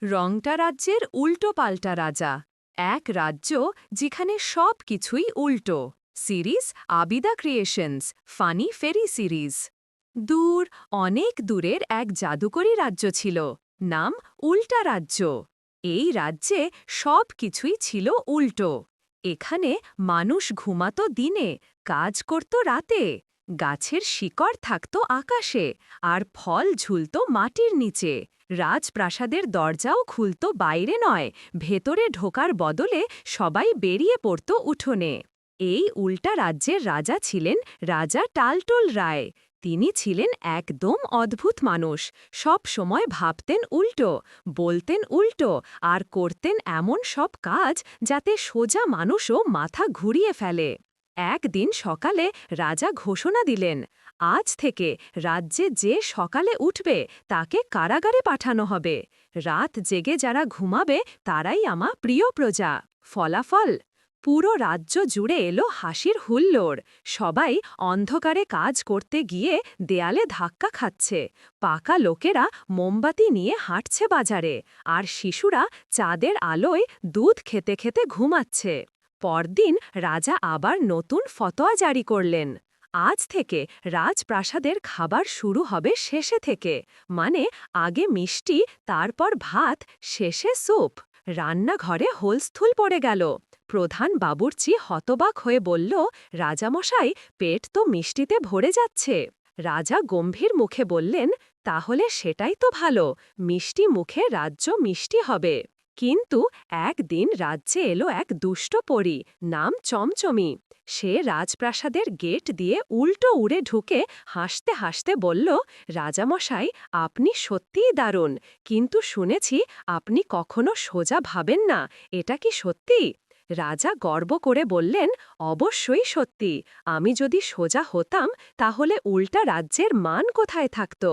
রংটা রাজ্যের উল্টোপাল্টা রাজা। এক রাজ্য যেখানে সব কিছুই উল্টো। সিরিজ আবিদা ক্রিয়েশনস ফানি ফেরি সিরিজ। দূর, অনেক দূরের এক জাদুকরী রাজ্য ছিল। নাম উল্টা রাজ্য। এই রাজ্যে সব কিছুই ছিল উল্টো। এখানে মানুষ ঘুমাতো দিনে, কাজ করত রাতে। গাছের শিকড় থাকত আকাশে, আর ফল ঝুলত মাটির নিচে। রাজপ্রাসাদের দরজাও খুলত বাইরে নয়, ভেতরে ঢোকার বদলে সবাই বেরিয়ে পড়ত উঠোনে। এই উল্টা রাজ্যের রাজা ছিলেন রাজা টালটোল রায়। তিনি ছিলেন একদম অদ্ভুত মানুষ। সব সময় ভাবতেন উল্টো, বলতেন উল্টো, আর করতেন এমন সব কাজ যাতে সোজা মানুষও মাথা ঘুরিয়ে ফেলে। একদিন সকালে রাজা ঘোষণা দিলেন, আজ থেকে রাজ্যে যে সকালে উঠবে তাকে কারাগারে পাঠানো হবে। রাত জেগে যারা ঘুমাবে তারাই আমার প্রিয় প্রজা। ফলাফল, পুরো রাজ্য জুড়ে এলো হাসির হুল্লোড়। সবাই অন্ধকারে কাজ করতে গিয়ে দেয়ালে ধাক্কা খাচ্ছে। পাকা লোকেরা মোমবাতি নিয়ে হাঁটছে বাজারে, আর শিশুরা চাঁদের আলোয় দুধ খেতে খেতে ঘুমাচ্ছে। পরদিন রাজা আবার নতুন ফতোয়া জারি করলেন। আজ থেকে রাজপ্রাসাদের খাবার শুরু হবে শেষে থেকে, মানে আগে মিষ্টি, তারপর ভাত, শেষে স্যুপ। রান্নাঘরে হোলস্থুল পড়ে গেল। প্রধান বাবুর্চি হতবাক হয়ে বলল, রাজামশাই, পেট তো মিষ্টিতে ভরে যাচ্ছে। রাজা গম্ভীর মুখে বললেন, তাহলে সেটাই তো ভালো, মিষ্টি মুখে রাজ্য মিষ্টি হবে। কিন্তু একদিন রাজ্যে এলো এক দুষ্ট পরী, নাম চমচমি। সে রাজপ্রাসাদের গেট দিয়ে উল্টো উড়ে ঢুকে হাসতে হাসতে বলল, রাজামশাই, আপনি সত্যিই দারুণ, কিন্তু শুনেছি আপনি কখনো সোজা ভাবেন না, এটা কি সত্যি? রাজা গর্ব করে বললেন, অবশ্যই সত্যি। আমি যদি সোজা হতাম তাহলে উল্টা রাজ্যের মান কোথায় থাকত?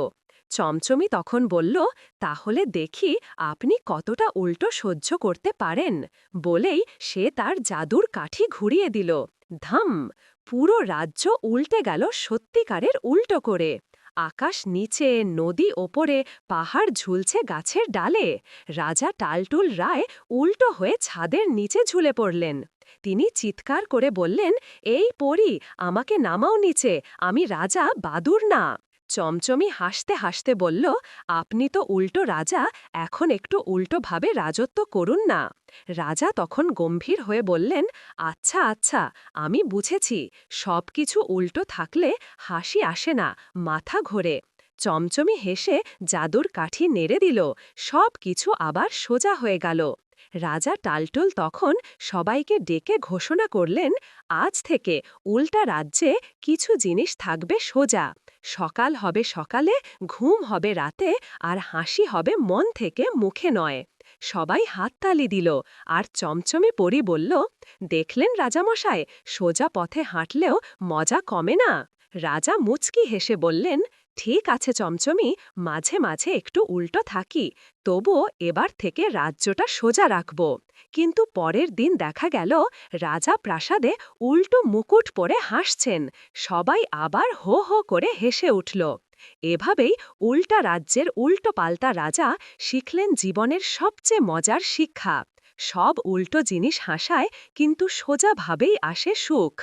চমচমি তখন বলল, তাহলে দেখি আপনি কতটা উল্টো সহ্য করতে পারেন। বলেই সে তার জাদুর কাঠি ঘুরিয়ে দিল। ধাম! পুরো রাজ্য উল্টে গেল সত্যিকারের উল্টো করে। আকাশ নিচে, নদী ওপরে, পাহাড় ঝুলছে গাছের ডালে। রাজা টালটুল রায় উল্টো হয়ে ছাদের নিচে ঝুলে পড়লেন। তিনি চিৎকার করে বললেন, এই পরী, আমাকে নামাও নিচে, আমি রাজা বাদুর না। চমচমি হাসতে হাসতে বলল, আপনি তো উল্টো রাজা, এখন একটু উল্টোভাবে রাজত্ব করুন না। রাজা তখন গম্ভীর হয়ে বললেন, আচ্ছা আচ্ছা, আমি বুঝেছি, সব কিছু উল্টো থাকলে হাসি আসে না, মাথা ঘোরে। চমচমি হেসে জাদুর কাঠি নেড়ে দিল, সব কিছু আবার সোজা হয়ে গেল। রাজা টালটুল তখন সবাইকে ডেকে ঘোষণা করলেন, আজ থেকে উল্টা রাজ্যে কিছু জিনিস থাকবে সোজা। সকাল হবে সকালে, ঘুম হবে রাতে, আর হাসি হবে মন থেকে, মুখে নয়। সবাই হাততালি দিল, আর চমচমে পরি বলল, দেখলেন রাজামশাই, সোজা পথে হাঁটলেও মজা কমে না। রাজা মুচকি হেসে বললেন, ঠিক আছে চমচমি, মাঝে মাঝে একটু উল্টো থাকি, তবুও এবার থেকে রাজ্যটা সোজা রাখব। কিন্তু পরের দিন দেখা গেল রাজা প্রাসাদে উল্টো মুকুট পরে হাসছেন। সবাই আবার হো হো করে হেসে উঠল। এভাবেই উল্টা রাজ্যের উল্টো পাল্টা রাজা শিখলেন জীবনের সবচেয়ে মজার শিক্ষা। সব উল্টো জিনিস হাসায়, কিন্তু সোজাভাবেই আসে সুখ।